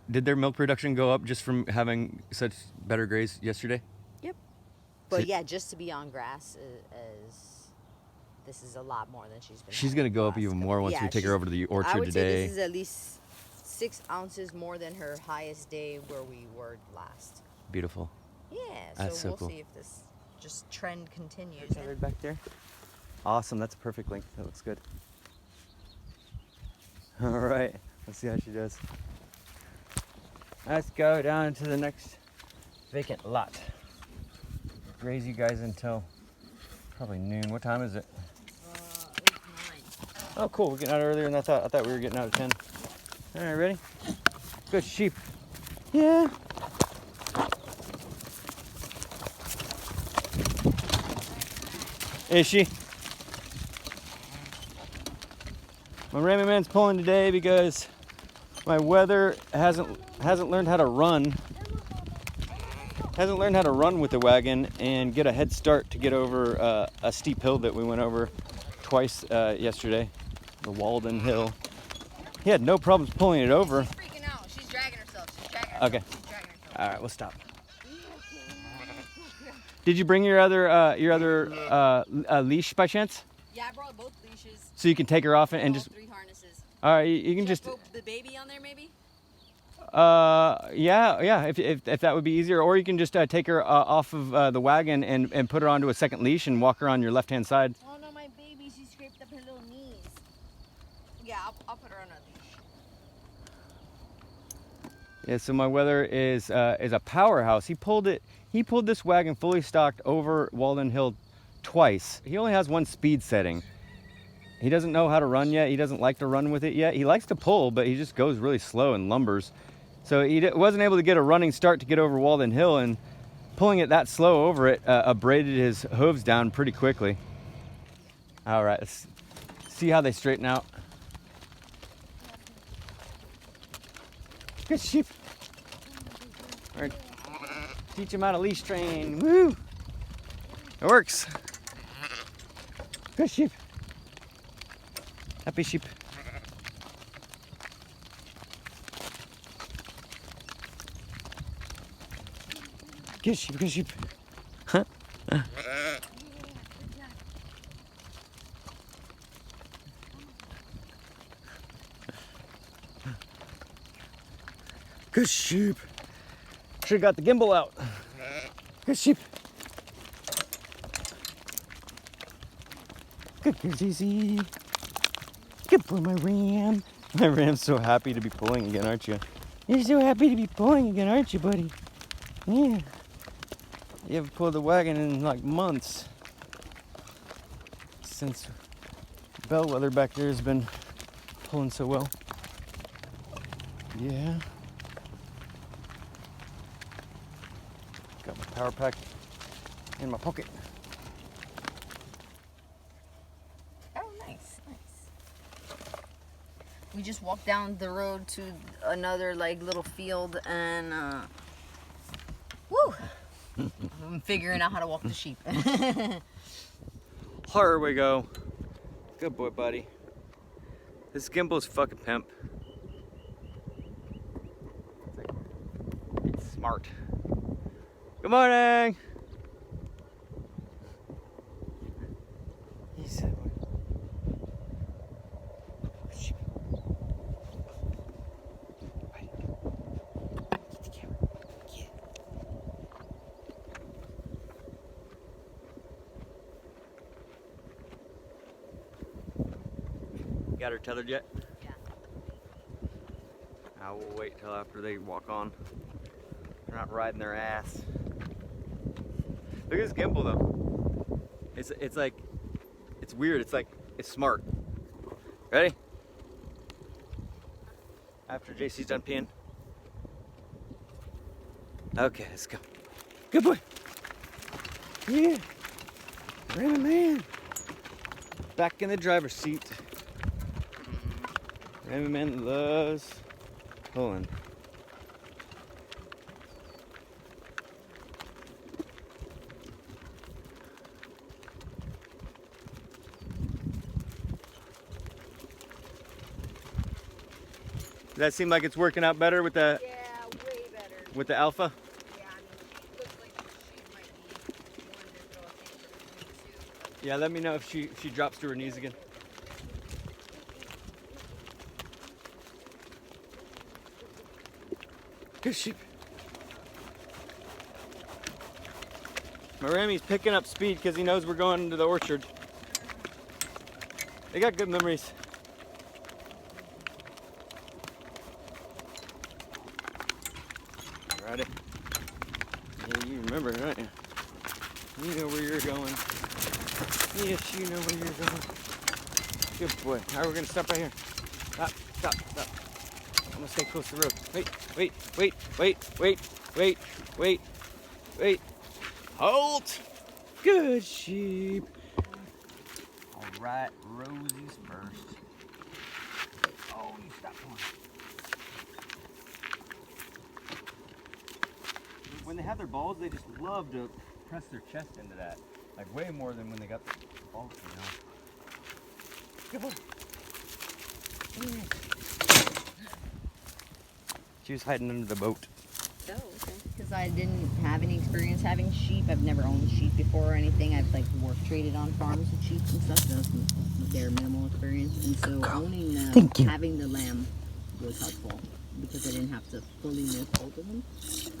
did their milk production go up just from having such better graze yesterday? Yep. But yeah, just to be on grass this is a lot more than she's been. She's gonna go up even more once we take her over to the orchard I would today. say this is at least 6 ounces more than her highest day where we were last. Beautiful. Yeah, That's so we'll cool. see if this just trend continues. Tethered back there. Awesome, that's a perfect length. That looks good. All right, let's see how she does. Let's go down to the next vacant lot. Graze you guys until probably noon. What time is it? It's 9. Oh, cool. We're getting out earlier than I thought. I thought we were getting out at 10. All right, ready? Good sheep. Yeah. Is she? My Ramy man's pulling today because my weather hasn't learned how to run. Hasn't learned how to run with the wagon and get a head start to get over a steep hill that we went over twice yesterday, the Walden Hill. He had no problems pulling it over. She's freaking out. She's dragging herself. Okay. All right, we'll stop. Did you bring your other leash by chance? Yeah, I brought both leashes. So you can take her off and just. 3 harnesses. All right, you can just. Put the baby on there, maybe. Yeah. If that would be easier, or you can just take her off of the wagon and put her onto a second leash and walk her on your left-hand side. Oh no, my baby! She scraped up her little knees. Yeah, I'll put her on a leash. Yeah. So my weather is a powerhouse. He pulled this wagon fully stocked over Walden Hill twice. He only has one speed setting. He doesn't know how to run yet. He doesn't like to run with it yet. He likes to pull, but he just goes really slow and lumbers. So he wasn't able to get a running start to get over Walden Hill, and pulling it that slow over it abraded his hooves down pretty quickly. All right, let's see how they straighten out. Good sheep. All right, teach him how to leash train. Woo! It works. Good sheep. Happy sheep. Good sheep, good sheep. Huh? Good sheep. Should've got the gimbal out. Good sheep. Good Grazing. Good boy, my ram. My ram's so happy to be pulling again, aren't you? You're so happy to be pulling again, aren't you, buddy? Yeah. You haven't pulled the wagon in like months. Since Bellwether back there has been pulling so well. Yeah. Got my power pack in my pocket. We just walked down the road to another like little field and woo! I'm figuring out how to walk the sheep. Here we go. Good boy, buddy. This gimbal's fucking pimp. It's smart. Good morning. He's got her tethered yet? Yeah. I will wait till after they walk on. They're not riding their ass. Look at this gimbal though. It's like, it's weird. It's like, it's smart. Ready? After JC's done peeing. Okay, let's go. Good boy. Yeah. Ramy man. Back in the driver's seat. Ramy man loves pulling. Does that seem like it's working out better with the Yeah, way better. with the alpha? Yeah, I mean, she looks like she might be one to throw a tantrum between the two. Yeah, let me know if she drops to her knees again. Good sheep. Maramy's picking up speed because he knows we're going into the orchard. They got good memories. Got it. Yeah, you remember, don't you? You know where you're going. Yes, you know where you're going. Good boy. All right, we're gonna stop right here. Stop, stop, stop. I'm gonna stay close to the road. Wait, wait, wait, wait, wait, wait, wait, wait. Halt! Good sheep. All right, Rosie's first. Oh, you stopped one. When they have their balls, they just love to press their chest into that. Like way more than when they got the balls, you know. Good boy. She was hiding under the boat. Oh, okay. Because I didn't have any experience having sheep. I've never owned sheep before or anything. I've like work traded on farms with sheep and stuff. So that's their minimal experience. And so owning them, having the lamb was helpful because I didn't have to fully milk both of them.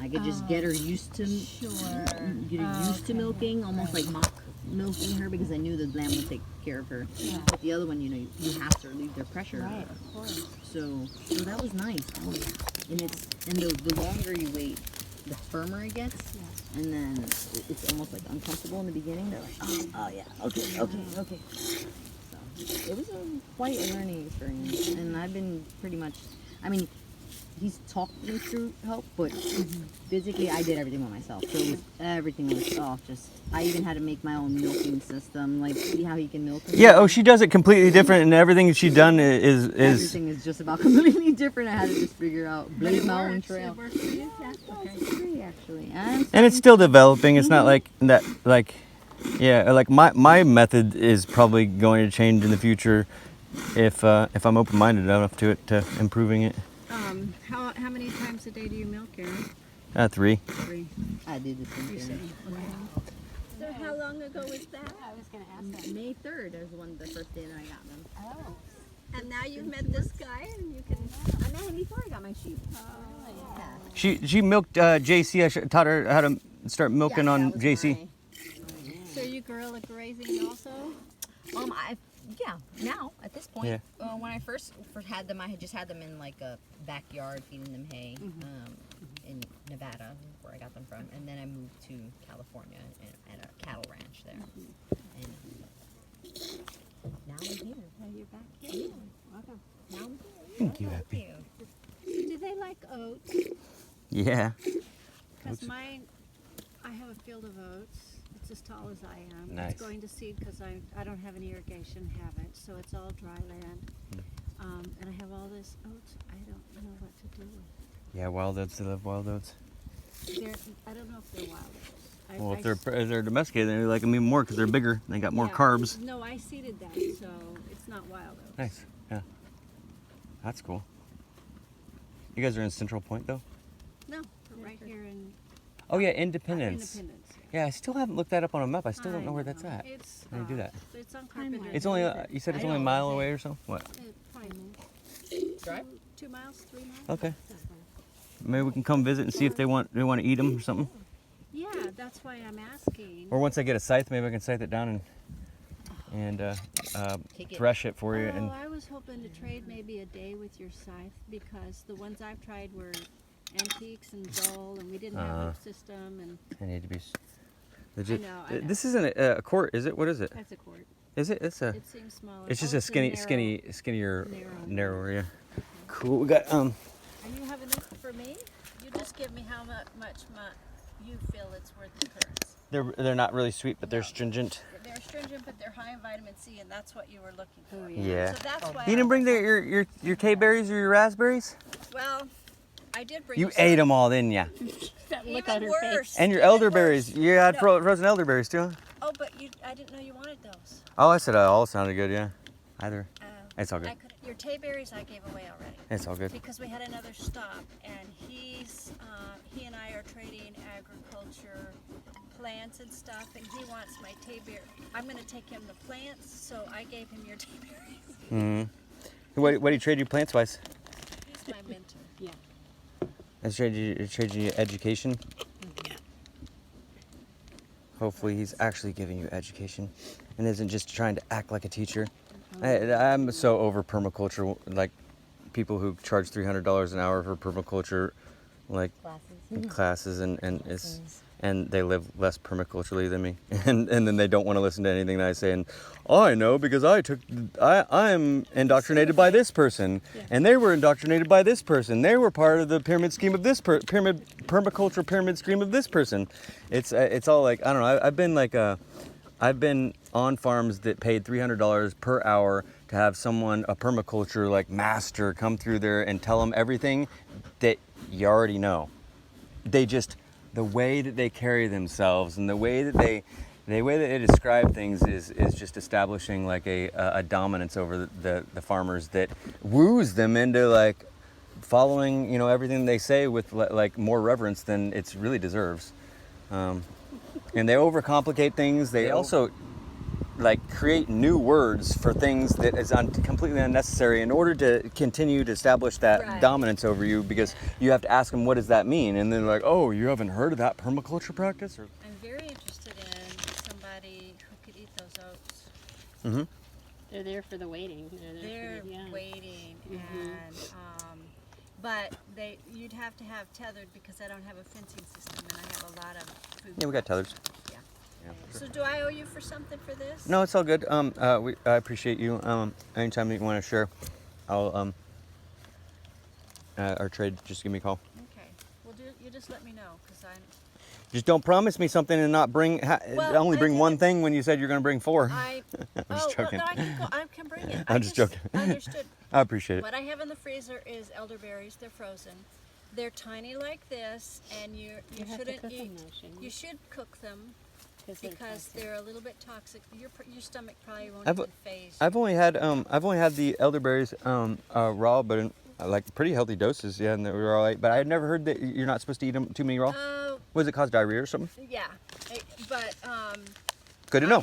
I could just get her used to to milking, almost like mock milking her because I knew the lamb would take care of her. Yeah. But the other one, you know, you have to relieve their pressure. Right, of course. So that was nice. Oh yeah. And the longer you wait, the firmer it gets. Yeah. And then it's almost like uncomfortable in the beginning. They're like, oh yeah, okay. So it was quite a learning experience, and I've been pretty much. I mean, he's talked me through help, but physically I did everything by myself. So everything was off. Just I even had to make my own milking system, like see how he can milk. Yeah, oh, she does it completely different, and everything she's done is Everything is just about completely different. I had to just figure out, blaze my own trail. It works for you? Yeah. Okay. Okay. It's great, actually. and it's still developing. It's not like that. Like, yeah, like my method is probably going to change in the future if I'm open-minded enough to it, to improving it. How many times a day do you milk, Aaron? 3. 3. I did the same You say. thing. Okay. So how long ago was that? I was going to ask that. May 3rd is the first day that I got them. Oh. And now you've met this guy and you can... I met him before I got my sheep. Oh. She milked JC. I taught her how to start milking on JC. So you guerrilla grazing also? Now at this point. Yeah. When I first had them, I had just had them in like a backyard feeding them hay in Nevada, where I got them from, and then I moved to California at a cattle ranch there. And now I'm here. Now you're back here. Welcome. Now I'm here. Thank you, Happy. Do they like oats? Yeah. Because mine, I have a field of oats. It's as tall as I am. Nice. It's going to seed because I don't have any irrigation, haven't, so it's all dry land. And I have all this oats. I don't know what to do with. Yeah, wild oats. They love wild oats. I don't know if they're wild oats. Well, if they're domesticated, they like them even more because they're bigger. They got more carbs. No, I seeded them, so it's not wild oats. Nice. Yeah. That's cool. You guys are in Central Point, though? No, we're right here in Oh, yeah, Independence. Independence. Yeah, I still haven't looked that up on a map. I still don't know where I that's know. at. It's, How do you do that? It's on Carpenter. It's only, you said it's only a mile away or so? What? Probably Drive? 2 miles, 3 miles. Okay. Maybe we can come visit and see if they want to eat them or something. Yeah, that's why I'm asking. Or once I get a scythe, maybe I can scythe it down and Kick it. thresh it for you. And I was hoping to trade maybe a day with your scythe because the ones I've tried were antiques and dull, and we didn't have a system. And I need to be legit. I know. This isn't a quart, is it? What is it? that's a quart. Is it? It's a. It seems smaller. It's just Oh, a skinny, narrow. skinnier, Narrow. narrower. Yeah. Cool. We got And you have enough for me? You just give me how much you feel it's worth the currents. They're not really sweet, but they're stringent. They're astringent, but they're high in vitamin C, and that's what you were looking for. Oh, Yeah. So that's why. You didn't bring your tay berries or your raspberries? Well, I did bring. You ate them all, didn't ya? That look Even on her worse. face. And your Even elderberries. worse. You had No. frozen elderberries too, huh? Oh, but I didn't know you wanted those. Oh, I said all sounded good. Yeah. Either. It's all good. I couldn't Your tayberries I gave away already. It's all good. Because we had another stop, and he and I are trading agriculture plants and stuff, and he wants my tayberry. I'm going to take him the plants, so I gave him your tayberries. Mm-hmm. What do you trade you plants wise? He's my mentor. Yeah. I trade you education. Yeah. Hopefully he's actually giving you education and isn't just trying to act like a teacher. I'm so over permaculture, like people who charge $300 an hour for permaculture, like classes and they live less permaculturally than me, and then they don't want to listen to anything that I say. And I know because I'm indoctrinated by this person, and they were indoctrinated by this person. They were part of the pyramid scheme of this permaculture pyramid scheme of this person. It's all like, I don't know. I've been on farms that paid $300 per hour to have someone, a permaculture like master, come through there and tell them everything that you already know. The way that they carry themselves and the way that they describe things is just establishing like a dominance over the farmers that woos them into like following, you know, everything they say with like more reverence than it really deserves. And they overcomplicate things. They also like create new words for things that is completely unnecessary in order to continue to establish that dominance over you, because you have to ask them, what does that mean? And they're like, oh, you haven't heard of that permaculture practice? Or... I'm very interested in somebody who could eat those oats. Mm-hmm. They're there for the waiting. They're waiting, and but you'd have to have tethered because I don't have a fencing system, and I have a lot of food. Yeah, we got tethers. Yeah. Yeah, for sure. So do I owe you for something for this? No, it's all good. I appreciate you. Anytime that you want to share, I'll our trade. Just give me a call. Okay. Well, you just let me know, because I'm. Just don't promise me something and not bring. Only bring one thing when you said you're going to bring four. I'm just joking. Well, no, I can bring it. I'm just joking. Understood. I appreciate it. What I have in the freezer is elderberries. They're frozen. They're tiny like this, and you shouldn't eat. You should cook them because they're a little bit toxic. Your stomach probably won't even phase. I've only had the elderberries raw, but like pretty healthy doses. Yeah, and they were all right. But I had never heard that you're not supposed to eat them too many raw. Was it cause diarrhea or something? Yeah, but good to know.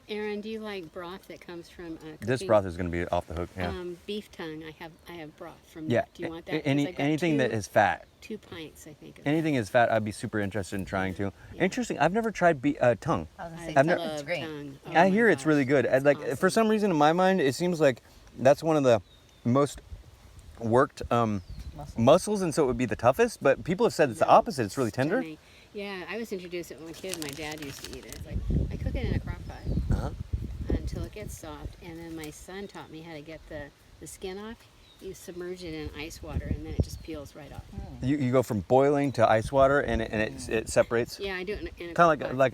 Aaron, do you like broth that comes from this broth is going to be off the hook. Yeah. Beef tongue. I have broth from Yeah. that. Do you want that? Anything that is fat. 2 pints, I think. Anything is fat, I'd be super interested in trying to. Yeah. Interesting. I've never tried tongue. I've never. It's great. I hear it's really good. Awesome. For some reason in my mind, it seems like that's one of the most worked muscles, and so it would be the toughest. But people have said it's the opposite. It's really tender. Stunning. Yeah, I was introduced to it when I was a kid. My dad used to eat it. It's like I cook it in a crock pot until it gets soft, and then my son taught me how to get the skin off. You submerge it in ice water, and then it just peels right off. You go from boiling to ice water, and it separates. Yeah, I do it in a Kind of like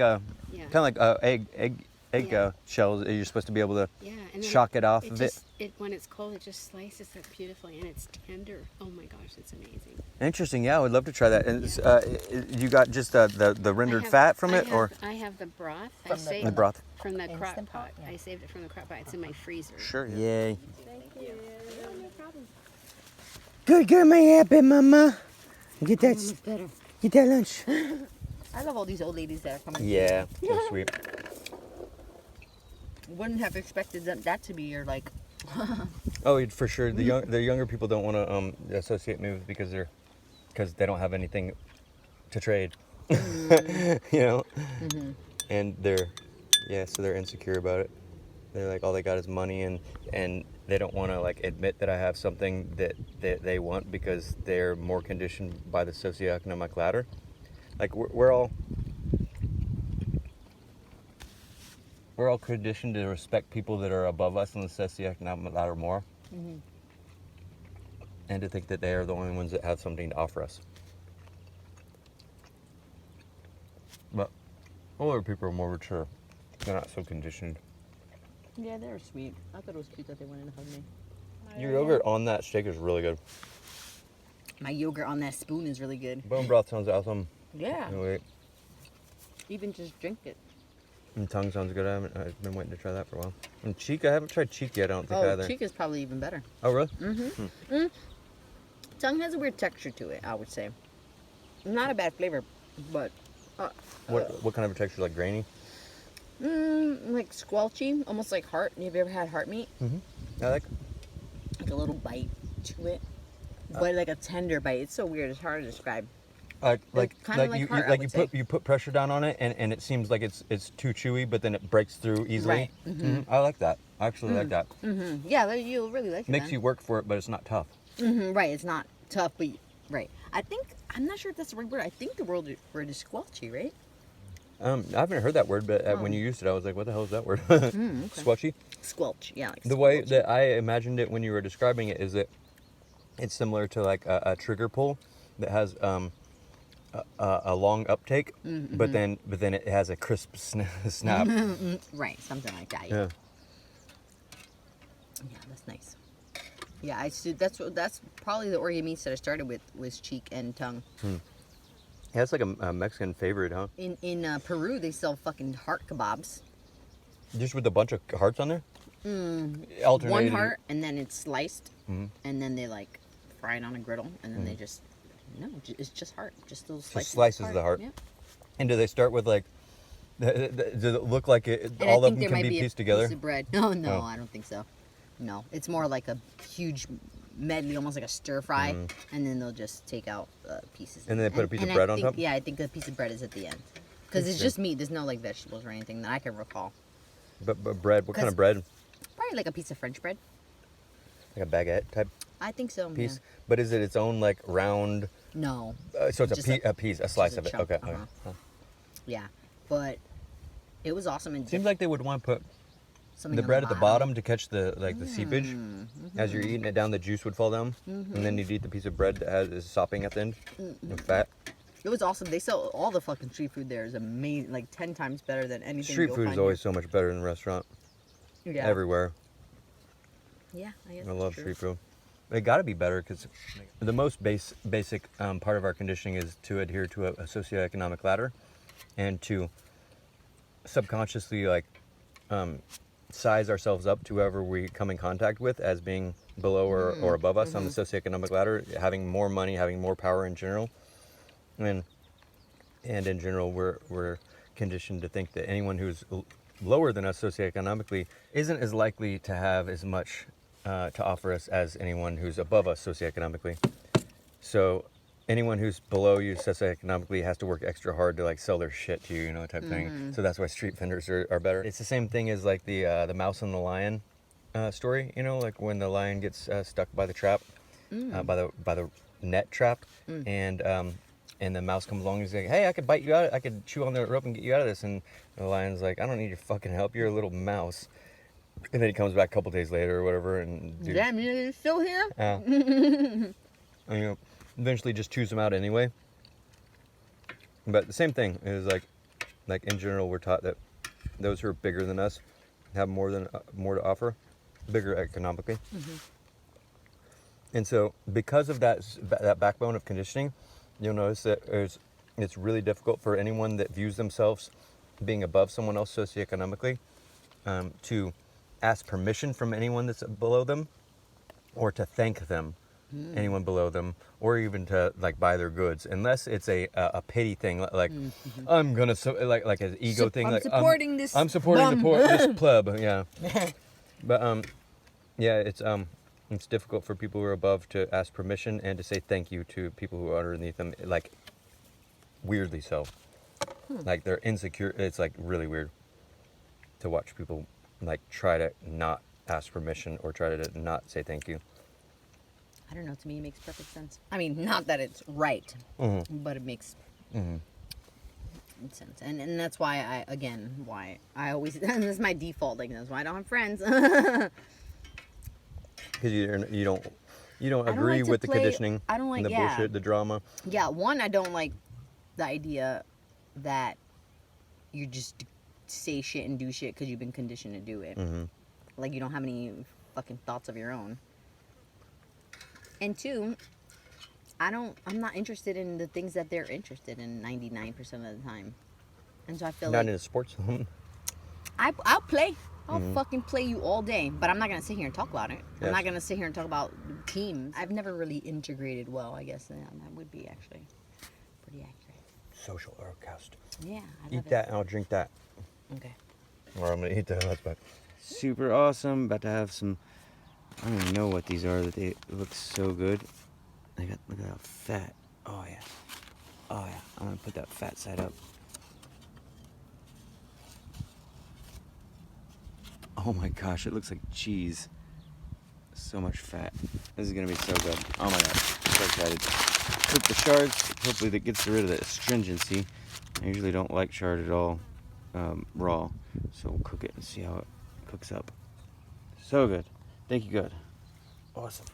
egg Yeah. shells. You're supposed to be able to and then shock it off of it. When it's cold, it just slices it beautifully, and it's tender. Oh my gosh, it's amazing. Interesting. Yeah, I would love to try that. And you got just the rendered fat from it, or I have the broth. the broth? From the crock Instant pot. pot, yeah. I saved it from the crock pot. It's in my freezer. Sure. Yay. Thank you. No problem. Good girl, my happy mama. Get Almost better. Get that lunch. I love all these old ladies that are coming. Yeah, so sweet. Wouldn't have expected that to be your like. Oh, for sure. The younger people don't want to associate me with because they don't have anything to trade. You know, and so they're insecure about it. They're like, all they got is money, and they don't want to like admit that I have something that they want because they're more conditioned by the socioeconomic ladder. Like we're all conditioned to respect people that are above us on the socioeconomic ladder more, and to think that they are the only ones that have something to offer us. But older people are more mature. They're not so conditioned. Yeah, they're sweet. I thought it was cute that they wanted to hug me. Your yogurt on that steak is really good. My yogurt on that spoon is really good. Bone broth sounds awesome. Yeah. Anyway, Even just drink it. And tongue sounds good. I've been waiting to try that for a while. And cheek, I haven't tried cheek yet. I don't think either. Cheek is probably even better. Oh really? Tongue has a weird texture to it, I would say. Not a bad flavor, but What kind of a texture? Like grainy? like squelchy, almost like heart. Have you ever had heart meat? I like. Like a little bite to it, but like a tender bite. It's so weird. It's hard to describe. You put pressure down on it, and it seems like it's too chewy, but then it breaks through easily. Right. I like that. I actually like that. Yeah, you'll really like it. Makes you work for it, but it's not tough. Right, it's not tough, but right. I'm not sure if that's the right word. I think the word is squelchy, right? I haven't heard that word, but when you used it, I was like, "What the hell is that word?" Squelchy. Squelch, yeah. Like The way that I imagined it when you were describing it is that it's similar to like a trigger pull that has a long uptake, but then it has a crisp snap. Right, something like that. Yeah. Yeah, that's nice. Yeah, that's probably the organ meats that I started with was cheek and tongue. Yeah, it's like a Mexican favorite, huh? In Peru, they sell fucking heart kebabs. Just with a bunch of hearts on there? Alternating. One heart, and then it's sliced, and then they like fry it on a griddle, and then they just it's just heart, just those slices of the heart. Yeah. And do they start with like? Does it look like it? And All I of think them there can might be be pieced a together. piece of bread. No, Oh. I don't think so. No, it's more like a huge medley, almost like a stir fry, and then they'll just take out pieces. And then they put a piece of bread on top? Yeah, I think the piece of bread is at the end. Because it's just meat. There's no like vegetables or anything that I can recall. But bread. What kind of bread? Probably like a piece of French bread. Like a baguette type I think so. piece. Yeah. But is it its own like round? No. So it's Just a piece, a slice a of it. chunk, Okay. uh-huh. Okay. Huh. Yeah, but it was awesome. And Seems like they would want to put something the on bread at the bottom to catch the seepage. As you're eating it down, the juice would fall down, and then you'd eat the piece of bread that is sopping at the end, the fat. It was awesome. They sell all the fucking street food there is amazing, like 10 times better than anything. Street you'll food is find always so much better than the restaurant. here. Yeah. Everywhere. Yeah, I guess I that's love true. street food. It got to be better because the most basic part of our conditioning is to adhere to a socioeconomic ladder, and to subconsciously like size ourselves up to whoever we come in contact with as being below or above us on the socioeconomic ladder, having more money, having more power in general, and in general we're conditioned to think that anyone who's lower than us socioeconomically isn't as likely to have as much to offer us as anyone who's above us socioeconomically. So anyone who's below you socioeconomically has to work extra hard to like sell their shit to you, type thing. So that's why street vendors are better. It's the same thing as like the mouse and the lion story, like when the lion gets stuck by the trap, by the net trap, and the mouse comes along and he's like, hey, I could bite you out, I could chew on the rope and get you out of this, and the lion's like, I don't need your fucking help, you're a little mouse. And then he comes back a couple days later or whatever, and Damn, you're still here? and, eventually just chews them out anyway. But the same thing is like in general, we're taught that those who are bigger than us have more to offer, bigger economically. And so because of that backbone of conditioning, you'll notice that it's really difficult for anyone that views themselves being above someone else socioeconomically to ask permission from anyone that's below them, or to thank them, anyone below them, or even to like buy their goods, unless it's a pity thing, like I'm gonna like an ego thing. I'm like supporting this. I'm supporting this pleb. Yeah, but yeah, it's difficult for people who are above to ask permission and to say thank you to people who are underneath them. Like weirdly so, like they're insecure. It's like really weird to watch people like try to not ask permission or try to not say thank you. I don't know, to me it makes perfect sense. I mean, not that it's right, but it makes sense. And that's why I always, and this is my default, like that's why I don't have friends. Because you don't agree like to with the play- conditioning, I don't like- and the yeah. bullshit, the drama. Yeah, one, I don't like the idea that you just say shit and do shit because you've been conditioned to do it. Like you don't have any fucking thoughts of your own. And two, I'm not interested in the things that they're interested in 99% of the time. And so I feel Not like into sports. I'll play. I'll fucking play you all day, but I'm not gonna sit here and talk about it. Yes. I'm not gonna sit here and talk about teams. I've never really integrated well, I guess. That would be actually pretty accurate. Social outcast. Yeah, I love Eat that and I'll drink that. Okay. Or I'm gonna eat that. That's bad. Super awesome. About to have some. I don't even know what these are. That they look so good. Look at how fat. Oh yeah. Oh yeah. I'm gonna put that fat side up. Oh my gosh, it looks like cheese. So much fat. This is gonna be so good. Oh my god, so excited. Cook the shards. Hopefully that gets rid of the astringency. I usually don't like chard at all raw, so we'll cook it and see how it cooks up. So good. Thank you, good. Awesome.